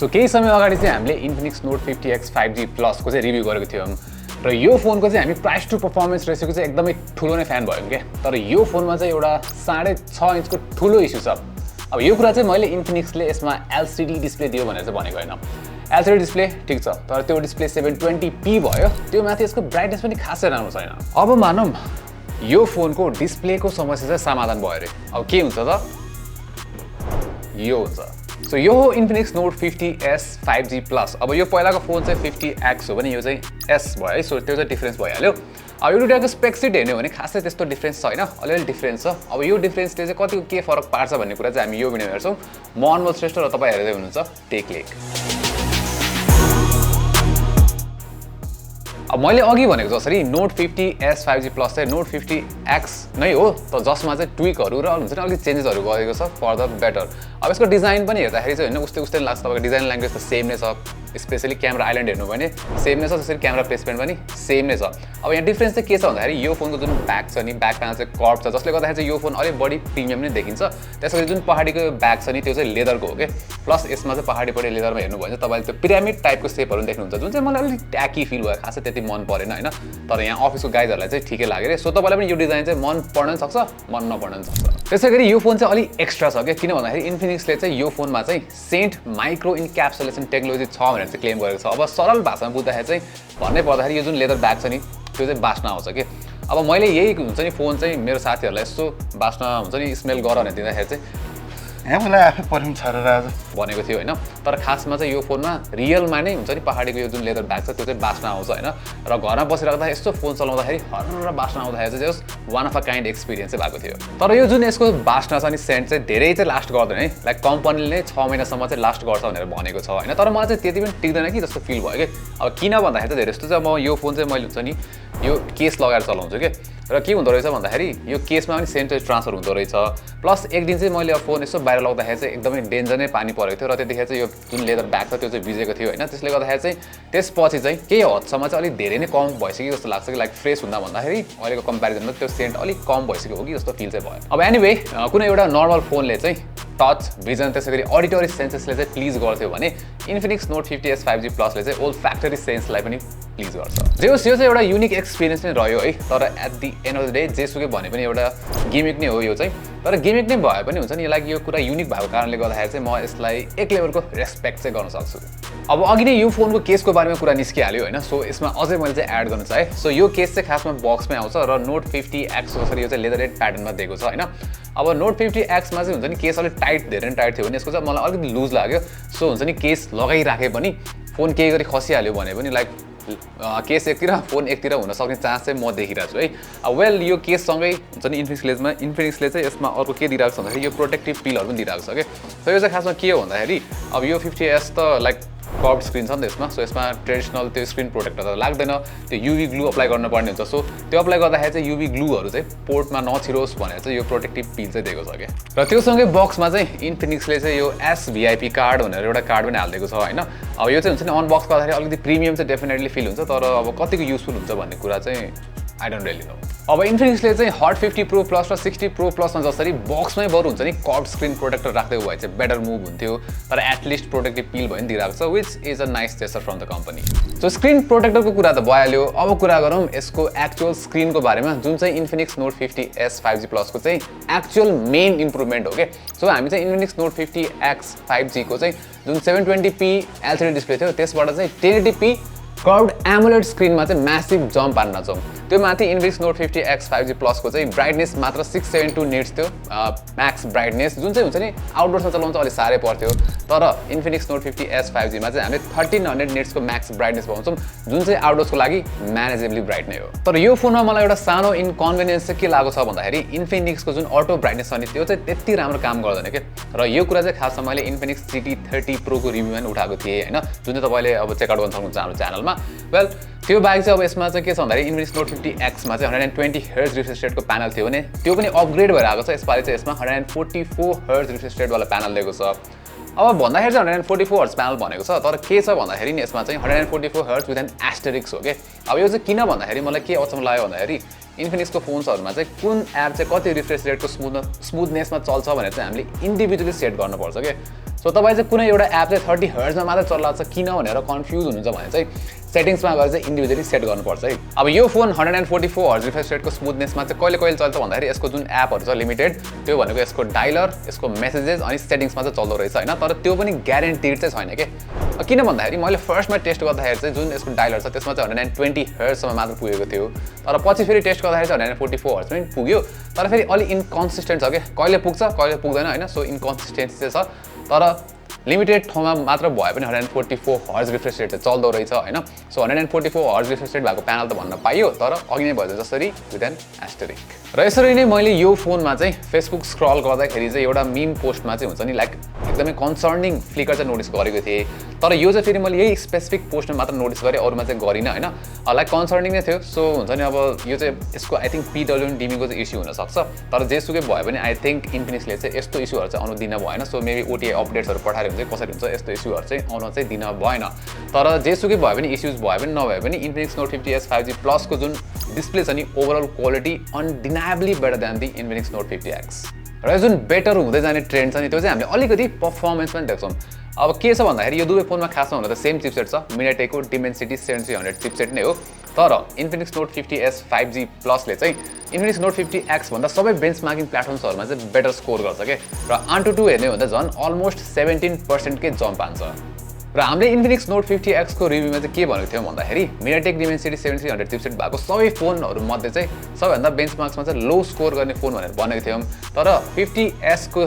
So केही समय अगाडि चाहिँ हामीले Infinix Note 50X 5G Plus को चाहिँ रिभ्यू गरेको थियौं र यो फोनको चाहिँ हामी प्राइस टु परफर्मेन्स रेशियोको चाहिँ एकदमै ठुलो नै फ्यान भयौं के। तर यो फोनमा चाहिँ एउटा 6.5 इन्चको ठुलो इस्यु छ। अब यो कुरा चाहिँ मैले Infinixले यसमा LCD डिस्प्ले दियो भनेर चाहिँ भनेको हैन। LCD डिस्प्ले ठीक छ, तर त्यो डिस्प्ले 720p भयो। त्यो माथि यसको ब्राइटनेस पनि खासै राम्रो छैन। अब मानौं यो फोनको डिस्प्लेको समस्या चाहिँ समाधान भयो रे। अब के हुन्छ त? यो हुन्छ। सो यो हो Infinix Note 50S 5G Plus। अब यो पहिलाको फोन चाहिँ 50X हो भने यो चाहिँ S भयो है। सो त्यो चाहिँ डिफरेन्स भइहाल्यो। अब यो दुईटाको स्पेक्स चाहिँ हेर्ने हो भने खासै त्यस्तो डिफरेन्स छैन, अलिअलि डिफरेन्स छ। अब यो डिफरेन्सले चाहिँ कतिको के फरक पार्छ भन्ने कुरा चाहिँ हामी यो भिडियोमा हेर्छौं। म अनमोल श्रेष्ठ र तपाई हेर्दै हुनुहुन्छ टेकलेक। अब मैले अघि भनेको जसरी Note 50S 5G Plus चाहिँ Note 50X नै हो, त जसमा चाहिँ ट्विकहरु र हुन्छ नि अलिकति चेन्जेसहरु गरेको छ फर द बेटर। अब यसको डिजाइन पनि हेर्दाखेरि चाहिँ हैन उस्तै लाग्छ। तपाईको डिजाइन ल्याङ्ग्वेज त सेम नै छ, स्पेशली क्यामेरा आइल्यान्ड हेर्नु भने सेम नै छ, जसरी क्यामेरा प्लेसमेन्ट पनि सेम नै छ। अब यहाँ डिफरेन्स चाहिँ के छ भन्दाखेरि यो फोनको जुन ब्याक छ नि, ब्याक प्यानल चाहिँ कर्भ छ, जसले गर्दाखेरि चाहिँ यो फोन अलि बढी प्रिमियम नै देखिन्छ। त्यसैले जुन पहाडीको ब्याक छ नि त्यो चाहिँ लेदरको हो के। प्लस यसमा चाहिँ पहाडीपट्टि लेदरमा हेर्नु भयो भने तपाईले त्यो पिरामिड टाइपको शेपहरु देख्नुहुन्छ, जुन चाहिँ मलाई अलि ट्याकी फिल भयो, खासै त्यति मन परेन हैन। तर यहाँ अफिसको गाइजहरुलाई चाहिँ ठिकै लाग्यो रे। सो तपाईलाई पनि यो डिजाइन चाहिँ मन पर्न सक्छ, मन नपर्न सक्छ। त्यसैगरी यो फोन चाहिँ अलि एक्स्ट्रा छ के, किन भन्दाखेरि Infinixले चाहिँ यो फोनमा चाहिँ सेन्ट माइक्रो इन्क्याप्सुलेसन टेक्नोलोजी छ भनेर चाहिँ क्लेम गरेको छ। अब सरल भाषामा बुझ्दाखेरि चाहिँ भन्नै पर्दाखेरि यो जुन लेदर ब्याग छ नि त्यो चाहिँ बास्न आउँछ के। अब मैले यही हुन्छ नि फोन चाहिँ मेरो साथीहरुलाई यसो बास्न हुन्छ नि स्मेल गर भनेर दिँदाखेरि चाहिँ मलाई आफै परिम छ र आज भनेको थियो हैन। तर खासमा चाहिँ यो फोनमा रियलमा नै हुन्छ नि पहाडीको यो जुन लेदर ब्याग छ त्यो चाहिँ बास्न आउँछ हैन। र घरमा बसिराख्दा यस्तो फोन चलाउँदाखेरि हर्र बास्न आउँदाखेरि चाहिँ जस one of a kind experience चाहिँ भएको थियो। तर यो जुन यसको बास्न छ नि सेन्ट चाहिँ धेरै चाहिँ लास्ट गर्दैन है। लाइक कम्पनीले नै 6 महिनासम्म चाहिँ लास्ट गर्छ भनेर भनेको छ हैन। तर मलाई चाहिँ त्यति पनि टिक्दैन कि जस्तो फिल भयो के। अब किन भन्दाखेरि चाहिँ धेरै जस्तो चाहिँ म यो फोन चाहिँ मैले हुन्छ नि यो केस लगाएर चलाउँछु के। र के हुँदो रहेछ भन्दाखेरि यो केसमा पनि सेन्ट चाहिँ ट्रान्सफर हुँदो रहेछ। प्लस एक दिन चाहिँ मैले फोन यसो बाहिर लग्दाखेरि चाहिँ एकदमै डेन्जर नै पानी परेको थियो र त्यतिखेर चाहिँ यो जुन लेदर ब्याग छ त्यो चाहिँ भिजेको थियो हैन। त्यसले गर्दाखेरि चाहिँ त्यसपछि चाहिँ केही हदसम्म चाहिँ अलिक धेरै नै कम भइसक्यो जस्तो लाग्छ कि लाइक फ्रेस हुँदा भन्दाखेरि अहिलेको कम्प्यारिजनमा त्यो सेन्ट अलिक कम भइसक्यो हो कि जस्तो फिल चाहिँ भयो। अब एनीवे कुनै एउटा नर्मल फोनले चाहिँ टच भिजन त्यसैगरी अडिटरी सेन्सेसले चाहिँ प्लिज गर्थ्यो भने Infinix Note 50S 5G Plus ले चाहिँ ओल्ड फ्याक्टरी सेन्सलाई पनि प्लिज गर्छ। जे होस् यो चाहिँ एउटा युनिक एक्सपिरियन्स नै रह्यो है। तर at the end of the day जेसुकै भने पनि एउटा गिमिक नै हो यो चाहिँ। तर गिमिक नै भए पनि हुन्छ नि लाइक यो कुरा युनिक भएको कारणले गर्दाखेरि चाहिँ म यसलाई एक लेभलको रेस्पेक्ट चाहिँ गर्न सक्छु। अब अघि नै यो फोनको केसको बारेमा कुरा निस्किहाल्यो हैन। सो यसमा अझै मैले चाहिँ एड गर्न चाहे। सो यो केस चाहिँ खासमा बक्समै आउँछ र Note 50X जसरी यो चाहिँ लेदर रेड प्याटर्नमा दिएको छ हैन। अब Note 50X मा चाहिँ हुन्छ नि केस अलि टाइट धेरै नै टाइट थियो भने यसको चाहिँ मलाई अलिकति लुज लाग्यो। सो हुन्छ नि केस लगाइराखे पनि फोन केही गरी खसिहाल्यो भने पनि लाइक केस एकतिर फोन एकतिर हुन सक्ने चान्स चाहिँ म देखिरहेको छु है। वेल यो केससँगै हुन्छ नि इन्फिनिक्सले चाहिँ यसमा अर्को के दिइरहेको छ भन्दाखेरि यो प्रोटेक्टिभ पिलहरु पनि दिइरहेको छ के। सो यो चाहिँ खासमा के हो भन्दाखेरि अब यो 50S त लाइक कर्भ स्क्रिन छ नि त यसमा। सो यसमा ट्रेडिसनल त्यो स्क्रिन प्रोटेक्टर त लाग्दैन, त्यो युभी ग्लु अप्लाई गर्नुपर्ने हुन्छ। सो त्यो अप्लाई गर्दाखेरि चाहिँ युभी ग्लुहरु चाहिँ पोर्टमा नछिरोस् भनेर चाहिँ यो प्रोटेक्टिभ पिल चाहिँ दिएको छ के। र त्योसँगै बक्समा चाहिँ Infinixले चाहिँ यो SVIP कार्ड भनेर एउटा कार्ड पनि हालिदिएको छ हैन। अब यो चाहिँ हुन्छ नि अनबक्स गर्दाखेरि अलिकति प्रिमियम चाहिँ डेफिनेटली फिल हुन्छ, तर अब कतिको युजफुल हुन्छ भन्ने कुरा चाहिँ आई डोन्ट रियली नो। अब Infinixले चाहिँ Hot 50 Pro Plus र 60 Pro Plus मा जसरी बक्समै बरु हुन्छ नि कर्भ स्क्रिन प्रोटेक्टर राख्दै भए चाहिँ बेटर मुभ हुन्थ्यो। तर एटलिस्ट प्रोटेक्टिभ पिल भयो नि दिइरहेको छ, which is a nice gesture from the company. So screen प्रोटेक्टरको कुरा त भइहाल्यो। अब कुरा गरौँ यसको एक्चुअल स्क्रिनको बारेमा, जुन चाहिँ Infinix Note 50S 5G Plus को चाहिँ एक्चुअल मेन इम्प्रुभमेन्ट हो के। सो हामी चाहिँ Infinix Note 50X 5G को चाहिँ जुन 720p LCD डिस्प्ले थियो त्यसबाट चाहिँ 1080p कर्भड एमोलेड स्क्रिनमा चाहिँ म्यासिभ जम्प हान्न छौँ। त्यो माथि Infinix Note 50X 5G Plus को चाहिँ ब्राइटनेस मात्र 672 निट्स थियो म्याक्स ब्राइटनेस, जुन चाहिँ हुन्छ नि आउटडोर्समा चलाउन चाहिँ अलि साह्रै पर्थ्यो। तर Infinix Note 50S 5G मा चाहिँ हामीले 1300 निट्सको म्याक्स ब्राइटनेस पाउँछौँ, जुन चाहिँ आउटडोर्सको लागि म्यानेजेबली ब्राइट नै हो। तर यो फोनमा मलाई एउटा सानो इन्कन्भिनियन्स चाहिँ के लागेको छ भन्दाखेरि Infinixको जुन अटो ब्राइटनेस छ नि त्यो चाहिँ त्यति राम्रो काम गर्दैन के। र यो कुरा चाहिँ खासमा मैले Infinix GT30 Pro को रिभ्यूमा पनि उठाएको थिएँ हैन, जुन चाहिँ तपाईले अब चेकआउट गर्न सक्नुहुन्छ हाम्रो च्यानलमा। वेल त्यो बाहेक चाहिँ अब यसमा चाहिँ के छ भन्दाखेरि Infinix Note 50X मा चाहिँ 120Hz रिफ्रेश रेटको प्यानल थियो भने त्यो पनि अपग्रेड भएर आएको छ। यसपालि चाहिँ यसमा 144Hz रिफ्रेश रेट वाला प्यानल दिएको छ। अब भन्दाखेरि चाहिँ 144Hz प्यानल भनेको छ, तर के छ भन्दाखेरि नि यसमा चाहिँ 144Hz विथ एन एस्टेरिक्स हो के। अब यो चाहिँ किन भन्दाखेरि मलाई के अचम्म लाग्यो भन्दाखेरि Infinixको फोन्सहरुमा चाहिँ कुन एप चाहिँ कति रिफ्रेश रेटको स्मुथनेसमा चल्छ भनेर चाहिँ हामीले इन्डिभिजुअली सेट गर्नुपर्छ के। सो सो तपाईँ चाहिँ कुनै एउटा एप चाहिँ 30 हर्ट्जमा मात्र चल्लाछ किन भनेर कन्फ्युज हुनुहुन्छ भने चाहिँ सेटिङ्समा गएर चाहिँ इन्डिभिजुअली सेट गर्नुपर्छ है। अब यो फोन 144 हर्ट्ज रिफ्रेश रेटको स्मुथनेसमा चाहिँ कहिले कहिले चल्छ भन्दाखेरि यसको जुन एपहरू छ लिमिटेड त्यो भनेको यसको डायलर, यसको मेसेजेस अनि सेटिङ्समा चाहिँ चल्दो रहेछ होइन। तर त्यो पनि ग्यारेन्टिड चाहिँ छैन के। किन भन्दाखेरि मैले फर्स्टमा टेस्ट गर्दाखेरि चाहिँ जुन यसको डायलर छ त्यसमा चाहिँ 120 हर्ट्जसम्म मात्र पुगेको थियो, तर पछि फेरि टेस्ट गर्दाखेरि चाहिँ 144 हर्ट्ज पनि पुग्यो, तर फेरि अलि इन्कन्सिस्टेन्ट छ कि कहिले पुग्छ कहिले पुग्दैन होइन। सो इन्कन्सिस्टेन्सी चाहिँ छ, तर लिमिटेड ठाउँमा मात्र भए पनि 144 हर्ज रिफ्रेश रेट चाहिँ चल्दो रहेछ होइन। सो 144 हर्ज रिफ्रेश रेट भएको प्यानल त भन्न पाइयो, तर अघि नै भयो जसरी विथ एन एस्टेरिक। र यसरी नै मैले यो फोनमा चाहिँ फेसबुक स्क्रल गर्दाखेरि चाहिँ एउटा मिम पोस्टमा चाहिँ हुन्छ नि लाइक एकदमै कन्सर्निङ फ्लिकर चाहिँ नोटिस गरेको थिएँ, तर यो चाहिँ फेरि मैले यही स्पेसिफिक पोस्टमा मात्र नोटिस गरेँ, अरूमा चाहिँ गरिनँ होइन। लाइक कन्सर्निङ नै थियो। सो हुन्छ नि अब यो चाहिँ यसको आई थिङ्क PWM डिमीको चाहिँ इस्यु हुनसक्छ, तर जेसुकै भयो भने आई थिङ्क इन्फिनिक्सले चाहिँ यस्तो इस्युहरू चाहिँ आउनु दिन भएन। सो मेबी OTA अपडेट्सहरू पठाएर हुन्छ कसरी हुन्छ यस्तो इस्युहरू चाहिँ आउन चाहिँ दिन भएन। तर जेसुकै भयो भने इस्युज भयो भने नभए पनि इन्फिनिक्स नोट 50S 5G प्लसको जुन डिस्प्ले छ नि ओभरअल क्वालिटी अनडिनाएबली बेटर देन दी इन्फिनिक्स नोट 50X। र जुन बेटर हुँदै जाने ट्रेन्ड छ नि त्यो चाहिँ हामीले अलिकति पर्फर्मेन्समा पनि देख्छौँ। अब के छ भन्दाखेरि यो दुवै फोनमा खासमा हुन त सेम चिपसेट छ, मिडियाटेकको डिमेन्सिटी 7300 चिपसेट नै हो। तर इन्फिनिक्स नोट 50S 5G प्लसले चाहिँ इन्फिनिक्स नोट 50X भन्दा सबै बेन्चमार्किङ प्लेटफर्म्सहरूमा चाहिँ बेटर स्कोर गर्छ के। र AnTuTu हेर्ने हो भने झन् अलमोस्ट 17% के जम्प आन्छ। र हामीले इन्फिनिक्स नोट 50X को रिभ्यूमा चाहिँ के भनेको थियौँ भन्दाखेरि मिडियाटेक डिमेन्सिटी 7300 चिपसेट भएको सबै फोनहरू मध्ये चाहिँ सबैभन्दा बेन्चमार्क्समा चाहिँ लो स्कोर गर्ने फोन भनेर भनेको थियौँ। तर 50S को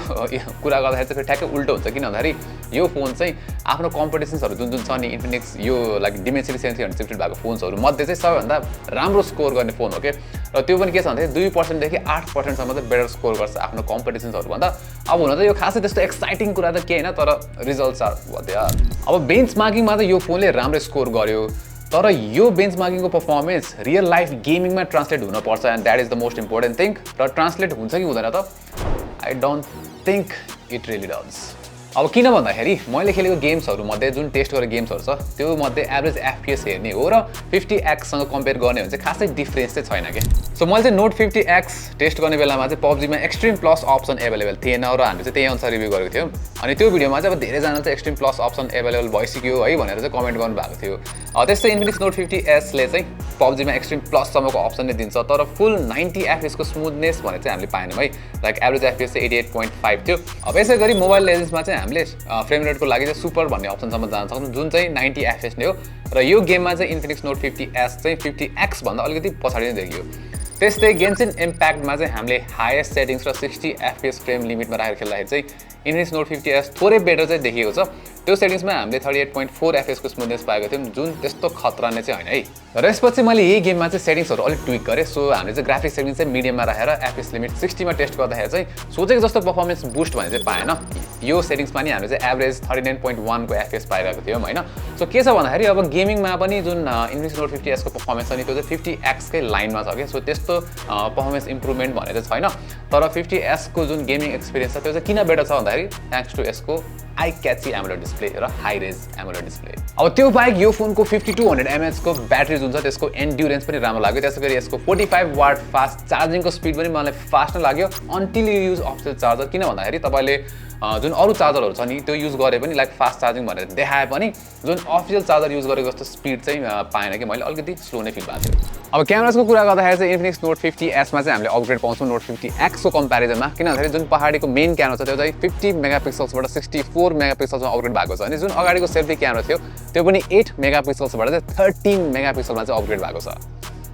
कुरा गर्दाखेरि चाहिँ ठ्याक्कै उल्टो हुन्छ, किन भन्दाखेरि यो फोन चाहिँ आफ्नो कम्पिटिसन्सहरू जुन जुन छ नि इन्फिनिक्स यो लाइक डिमेन्सिटी 7300 चिपसेट भएको फोन्सहरू मध्ये चाहिँ सबैभन्दा राम्रो स्कोर गर्ने फोन हो के। र त्यो पनि के छ भन्दाखेरि 2% देखि 8% चाहिँ बेटर स्कोर गर्छ आफ्नो कम्पिटिसन्सहरू भन्दा। अब हुन त यो खासै त्यस्तो एक्साइटिङ कुरा त के होइन, तर रिजल्ट्स आर भद्या। अब बेन्चमार्किङमा त यो फोनले राम्रो स्कोर गर्यो, तर यो बेन्चमार्किङको पर्फर्मेन्स रियल लाइफ गेमिङमा ट्रान्सलेट हुनपर्छ and that is the most important thing. र ट्रान्सलेट हुन्छ कि हुँदैन त I don't think it really does. अब किन भन्दाखेरि मैले खेलेको गेम्सहरू मध्ये जुन टेस्ट गरेको गेम्सहरू छ त्यो मध्ये एभरेज FPS हेर्ने हो र 50X सँग कम्पेयर गर्ने हो भने चाहिँ खासै डिफरेन्स चाहिँ छैन के। सो मैले चाहिँ नोट 50X टेस्ट गर्ने बेलामा चाहिँ PUBG मा एक्सट्रिम प्लस अप्सन एभाइलेबल थिएन र हामीले चाहिँ त्यही अनुसार रिभ्यू गरेको थियौँ। अनि त्यो भिडियोमा चाहिँ अब धेरैजना चाहिँ एक्सट्रिम प्लस अप्सन एभाइलेबल भइसक्यो है भनेर चाहिँ कमेन्ट गर्नु भएको थियो। त्यस्तै इन्फिनिक्स नोट 50S ले चाहिँ PUBG मा एक्सट्रिम प्लस सम्मको अप्सन नै दिन्छ, तर फुल 90 FPS को स्मुथनेस भने चाहिँ हामीले पाएनौँ है। लाइक एभरेज FPS चाहिँ 88.5 थियो। अब यसै गरी मोबाइल लेजेन्ड्समा चाहिँ हामीले फ्रेम रेटको लागि चाहिँ सुपर भन्ने अप्सनसम्म जान सक्छौँ जुन चाहिँ 90 FPS नै हो। र यो गेममा चाहिँ इन्फिनिक्स नोट 50S चाहिँ 50X भन्दा अलिकति पछाडि नै देखियो। त्यस्तै गेन्सिन इम्प्याक्टमा चाहिँ हामीले हाइएस्ट सेटिङ्स र 60 FPS फ्रेम लिमिटमा राखेर खेल्दाखेरि चाहिँ इन्फिनिक्स नोट 50S थोरै बेटर चाहिँ देखिएको छ। त्यो सेटिङ्समा हामीले 38.4 FPS को स्मुथनेस पाएको थियौँ जुन त्यस्तो खतरा नै चाहिँ होइन है। र यसपछि मैले यही गेममा चाहिँ सेटिङ्सहरू अलिक ट्विक गरेँ। सो हामीले चाहिँ ग्राफिक्स सेटिङ चाहिँ मिडियममा राखेर FPS लिमिट 60 मा टेस्ट गर्दाखेरि चाहिँ सोचेको जस्तो पर्फर्मेन्स बुस्ट भने चाहिँ पाएन। यो सेटिङ्समा नि हामीले चाहिँ एभरेज 39.1 को FPS पाइरहेको थियौँ होइन। सो के छ भन्दाखेरि अब गेमिङमा पनि जुन इन्फिनिक्स नोट 50S को पर्फर्मेन्स छ नि त्यो चाहिँ 50X कै लाइनमा छ कि। सो त्यस्तो पर्फर्मेन्स इम्प्रुभमेन्ट भनेर छैन, तर 50S को जुन गेमिङ एक्सपिरियन्स छ त्यो चाहिँ किन बेटर छ भन्दाखेरि थ्याङ्क्स टु यसको आई क्याची एमोलेड डिस्प्ले र हाई रेज एमोलेड डिस्प्ले। अब त्यो बाहेक यो फोनको 5200 mAh को ब्याट्री जुन छ त्यसको एन्ड्युरेन्स पनि राम्रो लाग्यो। त्यसै गरी यसको 45 वाट फास्ट चार्जिङको स्पिड पनि मलाई फास्ट नै लाग्यो until you use official charger. किन भन्दाखेरि तपाईँले जुन अरू चार्जरहरू छ नि त्यो युज गरे पनि लाइक फास्ट चार्जिङ भनेर देखाए पनि जुन अफिसियल चार्जर युज गरेको जस्तो स्पिड चाहिँ पाएन कि मैले अलिकति स्लो नै फिल भएको थियो। अब क्यामेराजको कुरा गर्दाखेरि चाहिँ इन्फिनिक्स नोट 50S मा चाहिँ हामीले अपग्रेड पाउँछौँ नोट 50X को कम्पेरिजनमा। किन भन्दाखेरि जुन पहाडीको मेन क्यामेरा छ त्यो चाहिँ 50 मेगापिक्सल्सबाट 64 मेगापिक्सल्समा अपग्रेड भएको छ। अनि जुन अगाडिको सेल्फी क्यामेरा थियो त्यो पनि 8 मेगापिक्सल्सबाट चाहिँ 13 मेगापिक्सलमा चाहिँ अपग्रेड भएको छ।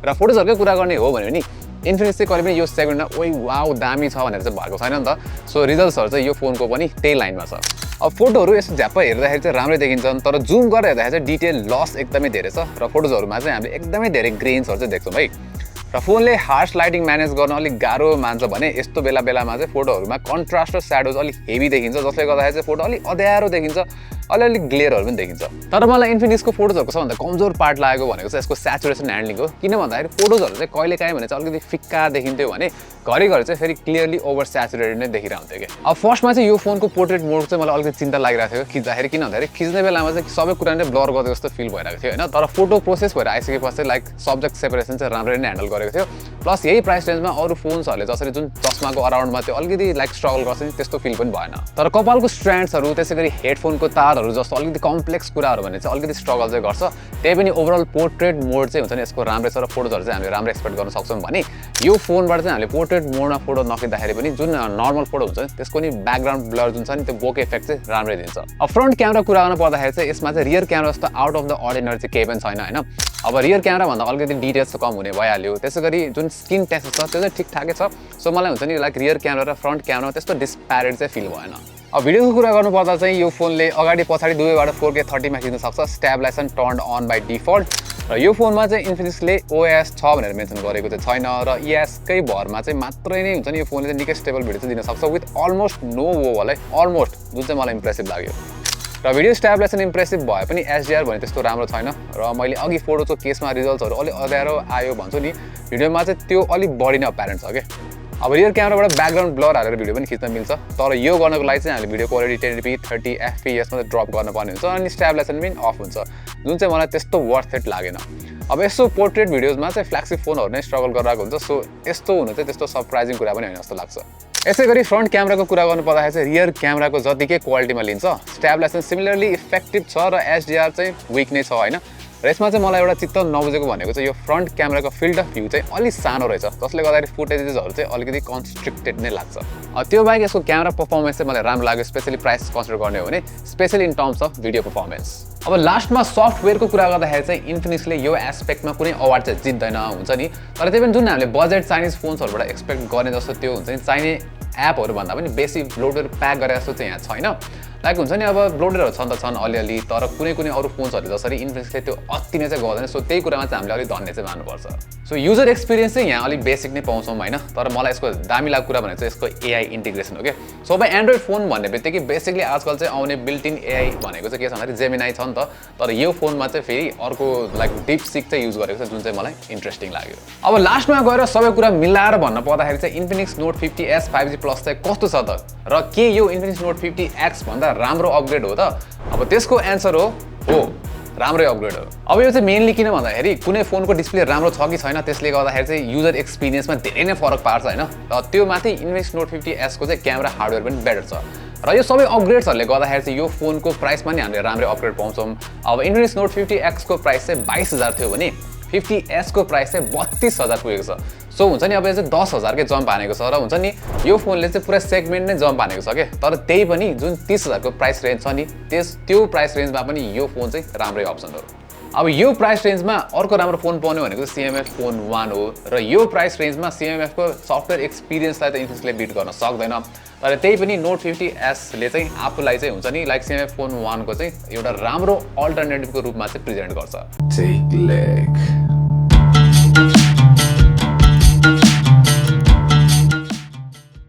र फोटोजहरुकै कुरा गर्ने हो भने नि इन्फिनिक्स चाहिँ कहिले पनि यो सेगमेन्टमा ओइ वाउ दामी छ भनेर चाहिँ भएको छैन नि त। सो रिजल्ट्सहरु चाहिँ यो फोनको पनि त्यही लाइनमा छ। अब फोटोहरु यसो झ्याप्प हेर्दाखेरि चाहिँ राम्रै देखिन्छन्, तर जुम गरेर हेर्दाखेरि चाहिँ डिटेल लस एकदमै धेरै छ र फोटोजहरुमा चाहिँ हामीले एकदमै धेरै ग्रेन्सहरु चाहिँ देख्छौँ है। र फोनले हार्श लाइटिङ म्यानेज गर्न अलिक गाह्रो मान्छ भने यस्तो बेलामा चाहिँ फोटोहरुमा कन्ट्रास्ट र स्याडोज अलिक हेभी देखिन्छ, जसले गर्दाखेरि चाहिँ फोटो अलिक अँध्यारो देखिन्छ, अलिअलि ग्लेयरहरु पनि देखिन्छ। तर मलाई इन्फिनिक्सको फोटोजहरुको सबभन्दा कमजोर पार्ट लागेको भनेको चाहिँ यसको स्याचुरेसन ह्यान्डलिङ हो। किन भन्दाखेरि फोटोजहरु चाहिँ कहिलेकाहीँ भने चाहिँ अलिकति फिक्का देखिन्थ्यो भने घरिघरि चाहिँ फेरि क्लियरली ओभर स्याचुरेटेड नै देखिरहन्थ्यो कि अब फर्स्टमा चाहिँ यो फोनको पोर्ट्रेट मोड चाहिँ मलाई अलिकति चिन्ता लागिरहेको थियो खिच्दाखेरि किन भन्दाखेरि खिच्ने बेलामा चाहिँ सबै कुरा नै ब्लर गर्दै जस्तो फिल भइरहेको थियो होइन तर फोटो प्रोसेस भएर आइसकेपछि लाइक सब्जेक्ट सेपरेसन चाहिँ राम्ररी नै ह्यान्डल गरेको थियो प्लस यही प्राइस रेन्जमा अरू फोन्सहरूले जसरी जुन चस्माको अराउन्डमा त्यो अलिकति लाइक स्ट्रगल गर्छ नि त्यस्तो फिल पनि भएन तर कपालको स्ट्रान्ड्सहरू त्यसै गरी हेडफोनको तारहरू जस्तो अलिकति कम्प्लेक्स कुराहरू भने चाहिँ अलिकति स्ट्रगल चाहिँ गर्छ त्यही पनि ओभरअल पोर्ट्रेट मोड चाहिँ हुन्छ नि यसको राम्रै छ र फोटोजहरू चाहिँ हामीले राम्रो एक्सपेक्ट गर्न सक्छौँ भने यो फोनबाट चाहिँ हामीले पोर्ट्रेट मोडमा फोटो नखिच्दाखेरि पनि जुन नर्मल फोटो हुन्छ नि त्यसको नि ब्याकग्राउन्ड ब्लर जुन छ नि त्यो बोके इफेक्ट चाहिँ राम्रै दिन्छ अब फ्रन्ट क्यामेरा कुरा गर्न पर्दाखेरि चाहिँ यसमा चाहिँ रियर क्यामेरा जस्तो आउट अफ द अर्डिनरी चाहिँ केही पनि छैन होइन अब रियर क्यामेरा भन्दा अलिकति डिटेल्स कम हुने भइहाल्यो त्यसै गरी जुन स्किन टेस्ट छ त्यो चाहिँ ठिकठाकै छ सो मलाई हुन्छ नि लाइक रियर क्यामेरा र फ्रन्ट क्यामेरा त्यस्तो डिस्प्यारेट चाहिँ फिल भएन अब भिडियोको कुरा गर्नुपर्दा चाहिँ यो फोनले अगाडि पछाडि दुवैबाट 4K 30मा खिच्न सक्छ स्टेबलाइजेसन टर्न्ड अन बाई डिफल्ट र यो फोनमा चाहिँ इन्फिनिक्सले OS 6 भनेर मेन्सन गरेको चाहिँ छैन र ES कै भरमा चाहिँ मात्रै नै हुन्छ नि यो फोनले चाहिँ निकै स्टेबल भिडियो चाहिँ दिन सक्छ विथ अलमोस्ट नो वोभल है अलमोस्ट जुन चाहिँ मलाई इम्प्रेसिभ लाग्यो र भिडियो स्टेबलाइजेसन इम्प्रेसिभ भए पनि HDR भने त्यस्तो राम्रो छैन र मैले अघि फोटोको केसमा रिजल्ट्सहरू अलिक अँध्यारो आयो भन्छु नि भिडियोमा चाहिँ त्यो अलिक बढी नै अप्यारेन्ट छ क्या अब रियर क्यामेराबाट ब्याकग्राउन्ड ब्लर हालेर भिडियो पनि खिच्न मिल्छ तर यो गर्नको लागि चाहिँ हामीले भिडियो क्वालिटी 1080p 30 FPS मा ड्रप गर्नुपर्ने हुन्छ अनि स्टेबलाइजेसन पनि अफ हुन्छ जुन चाहिँ मलाई त्यस्तो वर्थ इट लागेन अब यस्तो पोर्ट्रेट भिडियोजमा चाहिँ फ्ल्यागसिप फोनहरू नै स्ट्रगल गरिरहेको हुन्छ सो यस्तो हुनु चाहिँ त्यस्तो सरप्राइजिङ कुरा पनि होइन जस्तो लाग्छ यसै गरी फ्रन्ट क्यामेराको कुरा गर्नु पर्दाखेरि चाहिँ रियर क्यामेराको जतिकै क्वालिटीमा लिन्छ स्टेबलाइजेसन सिमिलरली इफेक्टिभ छ र HDR चाहिँ विक नै छ होइन र यसमा चाहिँ मलाई एउटा चित्त नबुझेको भनेको चाहिँ यो फ्रन्ट क्यामेराको फिल्ड अफ भ्यू चाहिँ अलिक सानो रहेछ जसले गर्दाखेरि फुटेजेसहरू चाहिँ अलिकति कन्स्ट्रिक्टेड नै लाग्छ त्यो बाहेक यसको क्यामेरा पर्फर्मेन्स चाहिँ मलाई राम्रो लाग्यो स्पेसली प्राइस कन्सिडर गर्ने हो भने specially in terms of video performance अब लास्टमा सफ्टवेयरको कुरा गर्दाखेरि चाहिँ इन्फिनिक्सले यो एस्पेक्टमा कुनै अवार्ड चाहिँ जित्दैन हुन्छ नि तर त्यही पनि जुन हामीले बजेट चाइनिज फोन्सहरूबाट एक्सपेक्ट गर्ने जस्तो त्यो हुन्छ नि चाहिने एपहरू भन्दा पनि बेसी ब्लोडर प्याक गरे जस्तो चाहिँ यहाँ छैन लाइक हुन्छ नि अब ब्लोडरहरू छन् त छन् अलिअलि तर कुनै कुनै अरू फोन्सहरूले जसरी इन्फिनिक्सले त्यो अति नै चाहिँ गर्दैन सो त्यही कुरामा चाहिँ हामीले अलिक धन्य चाहिँ मान्नुपर्छ सो युजर एक्सपिरियन्स चाहिँ यहाँ अलिक बेसिक नै पाउँछौँ होइन तर मलाई यसको दामी लागेको कुरा भनेको चाहिँ यसको AI इन्टिग्रेसन हो क्या सो अब एन्ड्रोइड फोन भन्ने बित्तिकै बेसिकली आजकल चाहिँ आउने बिल्ट इन AI भनेको चाहिँ के छ भन्दाखेरि जेमिनाई छ नि त तर यो फोनमा चाहिँ फेरि अर्को लाइक डिपसिक चाहिँ युज गरेको छ जुन चाहिँ मलाई इन्ट्रेस्टिङ लाग्यो अब लास्टमा गएर सबै कुरा मिलाएर भन्न पर्दाखेरि चाहिँ Infinix note 50S 5G plus चाहिँ कस्तो छ त र के यो इन्फिनिक्स नोट 50X भन्दा राम्रो अपग्रेड हो त अब त्यसको एन्सर हो राम्रै अपग्रेड हो अब यो चाहिँ मेनली किन भन्दाखेरि कुनै फोनको डिस्प्ले राम्रो छ कि छैन त्यसले गर्दाखेरि चाहिँ युजर एक्सपिरियन्समा धेरै नै फरक पार्छ होइन र त्यो माथि इन्फिनिक्स नोट 50S को चाहिँ क्यामेरा हार्डवेयर पनि बेटर छ र यो सबै अपग्रेड्सहरूले गर्दाखेरि चाहिँ यो फोनको प्राइसमा नि हामीले राम्रै अपग्रेड पाउँछौँ अब इन्फिनिक्स नोट 50X को प्राइस चाहिँ 22,000 थियो भने 50S को प्राइस चाहिँ 32,000 पुगेको छ सो हुन्छ नि अब यो चाहिँ 10,000 कै जम्प हानेको छ र हुन्छ नि यो फोनले चाहिँ पुरा सेगमेन्ट नै जम्प हानेको छ क्या तर त्यही पनि जुन 30,000 को प्राइस रेन्ज छ नि त्यो प्राइस रेन्जमा पनि यो फोन चाहिँ राम्रै अप्सन हो अब यो प्राइस रेन्जमा अर्को राम्रो फोन पाउने भनेको चाहिँ CMF फोन 1 हो र यो प्राइस रेन्जमा CMF को सफ्टवेयर एक्सपिरियन्सलाई त इन्फिनिक्सले बिट गर्न सक्दैन तर त्यही पनि नोट 50S ले चाहिँ आफूलाई चाहिँ हुन्छ नि लाइक CMF फोन 1 को चाहिँ एउटा राम्रो अल्टरनेटिभको रूपमा चाहिँ प्रेजेन्ट गर्छ TechLekh